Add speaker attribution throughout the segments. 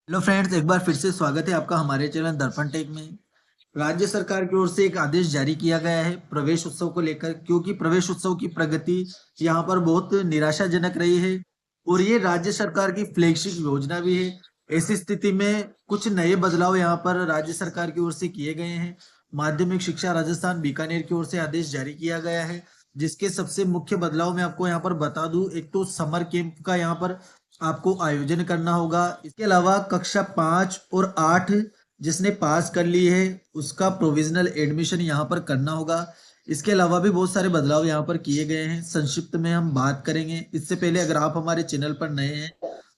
Speaker 1: Hello friends, एक बार फिर से स्वागत है आपका हमारे चैनल दर्पण टेक में। राज्य सरकार की ओर से एक आदेश जारी किया गया है प्रवेश उत्सव को लेकर, क्योंकि प्रवेश उत्सव की प्रगति यहाँ पर बहुत निराशाजनक रही है और ये राज्य सरकार की फ्लैगशिप योजना भी है। ऐसी स्थिति में कुछ नए बदलाव यहाँ पर राज्य सरकार की ओर से किए गए हैं। माध्यमिक शिक्षा राजस्थान बीकानेर की ओर से आदेश जारी किया गया है, जिसके सबसे मुख्य बदलाव मैं आपको यहाँ पर बता दूं। एक तो समर कैंप का यहाँ पर आपको आयोजन करना होगा। इसके अलावा कक्षा 5 और 8 जिसने पास कर ली है उसका प्रोविजनल एडमिशन यहाँ पर करना होगा। इसके अलावा भी बहुत सारे बदलाव यहाँ पर किए गए हैं, संक्षिप्त में हम बात करेंगे। इससे पहले अगर आप हमारे चैनल पर नए हैं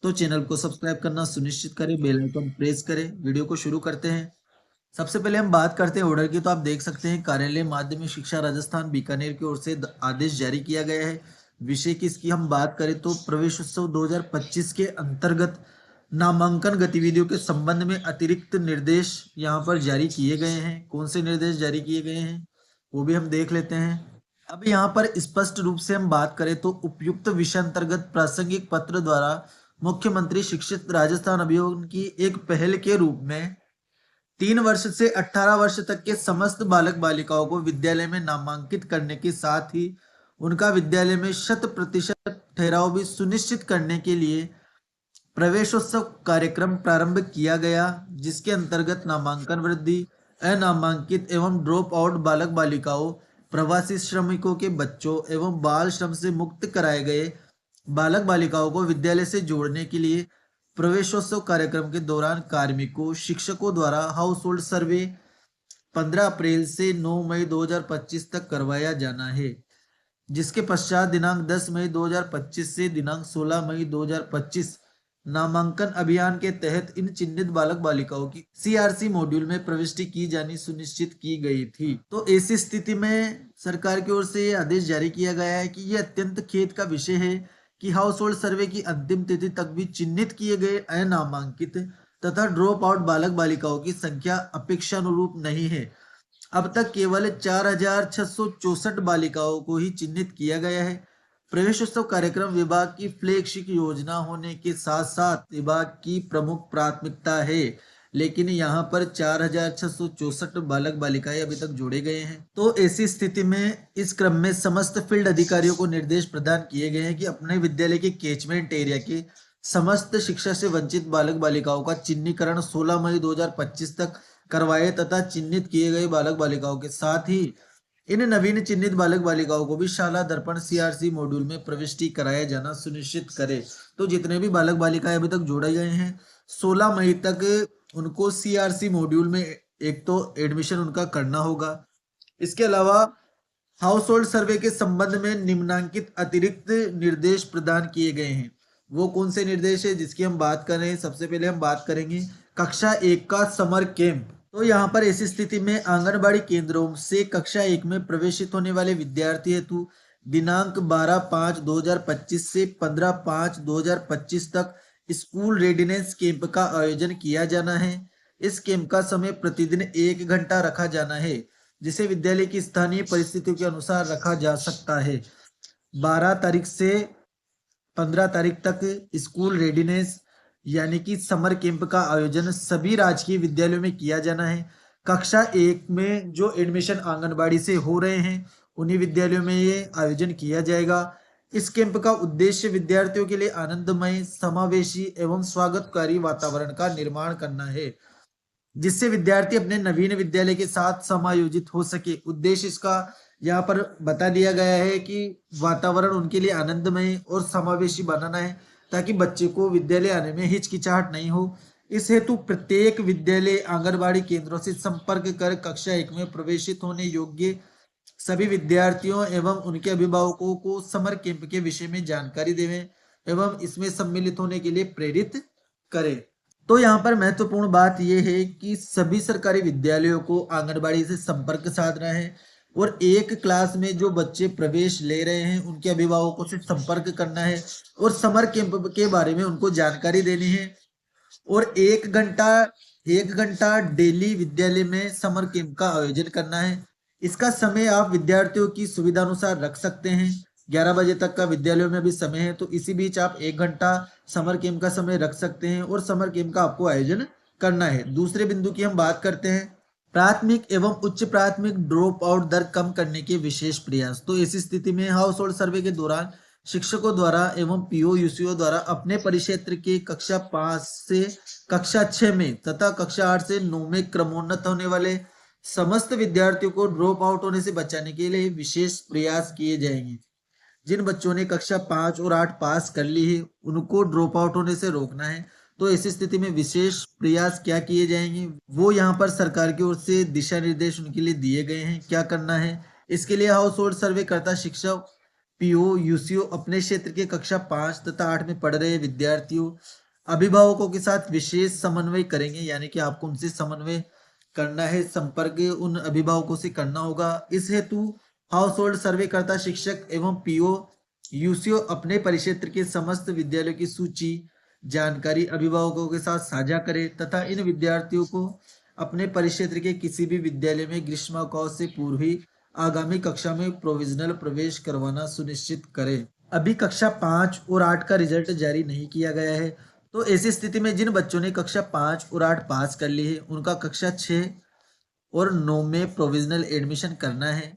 Speaker 1: तो चैनल को सब्सक्राइब करना सुनिश्चित करें, बेल आइकन प्रेस करें। वीडियो को शुरू करते हैं। सबसे पहले हम बात करते हैं ऑर्डर की। तो आप देख सकते हैं कार्यालय माध्यमिक शिक्षा राजस्थान बीकानेर की ओर से आदेश जारी किया गया है। विषय की इसकी हम बात करें तो प्रवेश उत्सव 2025 के अंतर्गत नामांकन गतिविधियों के संबंध में अतिरिक्त निर्देश यहाँ पर जारी किए गए हैं। कौन से निर्देश जारी किए गए हैं वो भी हम देख लेते हैं। अब यहाँ पर स्पष्ट रूप से हम बात करें तो उपयुक्त विषय अंतर्गत प्रासंगिक पत्र द्वारा मुख्यमंत्री शिक्षित राजस्थान अभियान की एक पहल के रूप में 3 वर्ष से 18 वर्ष तक के समस्त बालक बालिकाओं को विद्यालय में नामांकित करने के साथ ही उनका विद्यालय में 100% ठहराव भी सुनिश्चित करने के लिए प्रवेशोत्सव कार्यक्रम प्रारंभ किया गया, जिसके अंतर्गत नामांकन वृद्धि, अनामांकित एवं ड्रॉप आउट बालक बालिकाओं, प्रवासी श्रमिकों के बच्चों एवं बाल श्रम से मुक्त कराए गए बालक बालिकाओं को विद्यालय से जोड़ने के लिए प्रवेशोत्सव कार्यक्रम के दौरान कार्मिकों शिक्षकों द्वारा हाउस होल्ड सर्वे 15 अप्रैल से 9 मई 2025 तक करवाया जाना है, जिसके पश्चात दिनांक 10 मई 2025 से दिनांक 16 मई 2025 नामांकन अभियान के तहत इन चिन्हित बालक बालिकाओं की सीआरसी मॉड्यूल में प्रविष्टि की जानी सुनिश्चित की गई थी। तो ऐसी स्थिति में सरकार की ओर से ये आदेश जारी किया गया है कि यह अत्यंत खेद का विषय है कि हाउस होल्ड सर्वे की अंतिम तिथि तक भी चिन्हित किए गए अनामांकित तथा ड्रॉप आउट बालक बालिकाओं की संख्या अपेक्षानुरूप नहीं है। अब तक केवल 4,664 बालिकाओं को ही चिन्हित किया गया है। प्रवेशोत्सव कार्यक्रम विभाग की फ्लैगशिप योजना होने के साथ साथ विभाग की प्रमुख प्राथमिकता है, लेकिन यहाँ पर 4,664 बालक बालिकाएं अभी तक जोड़े गए हैं। तो ऐसी स्थिति में इस क्रम में समस्त फील्ड अधिकारियों को निर्देश प्रदान किए गए हैं कि अपने विद्यालय के कैचमेंट एरिया के समस्त शिक्षा से वंचित बालक बालिकाओं का चिन्हीकरण 16 मई 2025 तक करवाए तथा चिन्हित किए गए बालक बालिकाओं के साथ ही इन नवीन चिन्हित बालक बालिकाओं को भी शाला दर्पण सीआरसी मॉड्यूल में प्रविष्टि कराया जाना सुनिश्चित करे। तो जितने भी बालक बालिकाएं अभी तक जोड़े गए हैं 16 मई तक उनको सीआरसी मॉड्यूल में एक तो एडमिशन उनका करना होगा। इसके अलावा हाउस होल्ड सर्वे के संबंध में निम्नांकित अतिरिक्त निर्देश प्रदान किए गए हैं। वो कौन से निर्देश है जिसकी हम बात कर रहे हैं? सबसे पहले हम बात करेंगे कक्षा 1 का समर कैंप। तो यहाँ पर ऐसी स्थिति में आंगनबाड़ी केंद्रों से कक्षा 1 में प्रवेशित होने वाले विद्यार्थी हेतु दिनांक 12/5/2025 से 15/5/2025 तक स्कूल रेडिनेस कैंप का आयोजन किया जाना है। इस कैंप का समय प्रतिदिन 1 घंटा रखा जाना है, जिसे विद्यालय की स्थानीय परिस्थितियों के अनुसार रखा जा सकता है। 12 तारीख से 15 तारीख तक स्कूल रेडिनेस यानी कि समर कैंप का आयोजन सभी राजकीय विद्यालयों में किया जाना है। कक्षा 1 में जो एडमिशन आंगनबाड़ी से हो रहे हैं उन्हीं विद्यालयों में ये आयोजन किया जाएगा। इस कैंप का उद्देश्य विद्यार्थियों के लिए आनंदमय, समावेशी एवं स्वागतकारी वातावरण का निर्माण करना है, जिससे विद्यार्थी अपने नवीन विद्यालय के साथ समायोजित हो सके। उद्देश्य इसका यहाँ पर बता दिया गया है कि वातावरण उनके लिए आनंदमय और समावेशी बनाना है, ताकि बच्चे को विद्यालय आने में हिचकिचाहट नहीं हो। इस हेतु प्रत्येक विद्यालय आंगनबाड़ी केंद्रों से संपर्क कर कक्षा 1 में प्रवेशित होने योग्य सभी विद्यार्थियों एवं उनके अभिभावकों को समर कैंप के विषय में जानकारी देवें एवं इसमें सम्मिलित होने के लिए प्रेरित करें। तो यहाँ पर महत्वपूर्ण बात यह है कि सभी सरकारी विद्यालयों को आंगनबाड़ी से संपर्क साधना है और एक क्लास में जो बच्चे प्रवेश ले रहे हैं उनके अभिभावकों से संपर्क करना है और समर कैंप के बारे में उनको जानकारी देनी है। और 1 घंटा डेली विद्यालय में समर कैंप का आयोजन करना है। इसका समय आप विद्यार्थियों की सुविधा अनुसार रख सकते हैं। 11 बजे तक का विद्यालयों में भी समय है, तो इसी बीच आप 1 घंटा समर कैंप का समय रख सकते हैं और समर कैंप का आपको आयोजन करना है। दूसरे बिंदु की हम बात करते हैं, प्राथमिक एवं उच्च प्राथमिक ड्रॉप आउट दर कम करने के विशेष प्रयास। तो ऐसी स्थिति में हाउस होल्ड सर्वे के दौरान शिक्षकों द्वारा एवं पीओ यूसीओ द्वारा अपने परिक्षेत्र के कक्षा 5 से कक्षा 6 में तथा कक्षा 8 से 9 में क्रमोन्नत होने वाले समस्त विद्यार्थियों को ड्रॉप आउट होने से बचाने के लिए विशेष प्रयास किए जाएंगे। जिन बच्चों ने कक्षा 5 और 8 पास कर ली है, उनको ड्रॉप आउट होने से रोकना है। तो ऐसी स्थिति में विशेष प्रयास क्या किए जाएंगे, वो यहाँ पर सरकार की ओर से दिशा निर्देश उनके लिए दिए गए हैं, क्या करना है। इसके लिए हाउस होल्ड सर्वे करता शिक्षक, पीओ यूसीओ अपने क्षेत्र के कक्षा 5 तथा 8 में पढ़ रहे विद्यार्थियों, अभिभावकों के साथ विशेष समन्वय करेंगे, यानी कि आपको उनसे समन्वय करना है, संपर्क उन अभिभावकों से करना होगा। इस हेतु हाउस होल्ड सर्वे करता शिक्षक एवं पीओ यूसीओ अपने परिक्षेत्र के समस्त विद्यालयों की सूची जानकारी अभिभावकों के साथ साझा करें तथा इन विद्यार्थियों को अपने परिक्षेत्र के किसी भी विद्यालय में ग्रीष्मावकाश से पूर्व ही आगामी कक्षा में प्रोविजनल प्रवेश करवाना सुनिश्चित करें। अभी कक्षा 5 और 8 का रिजल्ट जारी नहीं किया गया है, तो ऐसी स्थिति में जिन बच्चों ने कक्षा 5 और 8 पास कर ली है, उनका कक्षा 6 और 9 में प्रोविजनल एडमिशन करना है।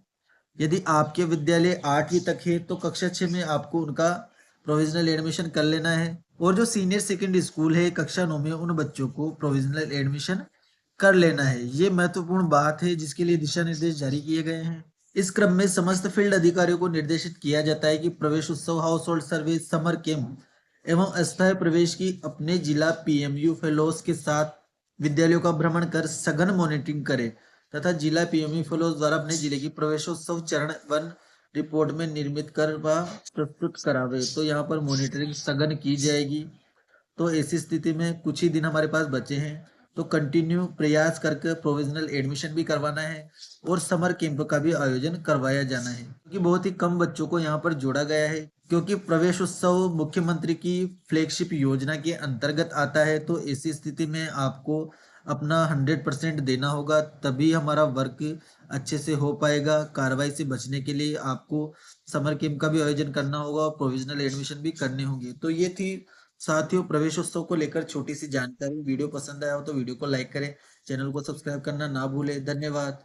Speaker 1: यदि आपके विद्यालय 8वीं तक है, तो कक्षा 6 में आपको उनका प्रोविजनल एडमिशन कर लेना है। और जो सीनियर सेकेंडरी स्कूल है कक्षा 9 में, उन बच्चों को प्रोविजनल एडमिशन कर लेना है। ये महत्वपूर्ण बात है जिसके लिए दिशा निर्देश जारी किए गए हैं। इस क्रम में समस्त फील्ड अधिकारियों को निर्देशित किया जाता है कि प्रवेश उत्सव, हाउस होल्ड सर्वे, समर कैंप एवं अस्थायी प्रवेश की अपने जिला पीएमयू फेलोज के साथ विद्यालयों का भ्रमण कर सघन मॉनिटरिंग करें तथा जिला पीएमयू फेलोज द्वारा अपने जिले की प्रवेशोत्सव चरण 1 रिपोर्ट में निर्मित कर व प्रस्तुत करावे। तो यहाँ पर मॉनिटरिंग सघन की जाएगी। तो ऐसी स्थिति में कुछ ही दिन हमारे पास बचे हैं, तो कंटिन्यू प्रयास करके प्रोविजनल एडमिशन भी करवाना है और समर कैंप का भी आयोजन करवाया जाना है, क्योंकि बहुत ही कम बच्चों को यहाँ पर जोड़ा गया है, क्योंकि प्रवेश उत्सव मुख्यमंत्री की फ्लैगशिप योजना के अंतर्गत आता है। तो ऐसी स्थिति में आपको अपना 100% देना होगा, तभी हमारा वर्क अच्छे से हो पाएगा। कार्रवाई से बचने के लिए आपको समर कैंप का भी आयोजन करना होगा और प्रोविजनल एडमिशन भी करने होंगे। तो ये थी साथियों प्रवेशोत्सव को लेकर छोटी सी जानकारी। वीडियो पसंद आया हो तो वीडियो को लाइक करें, चैनल को सब्सक्राइब करना ना भूलें। धन्यवाद।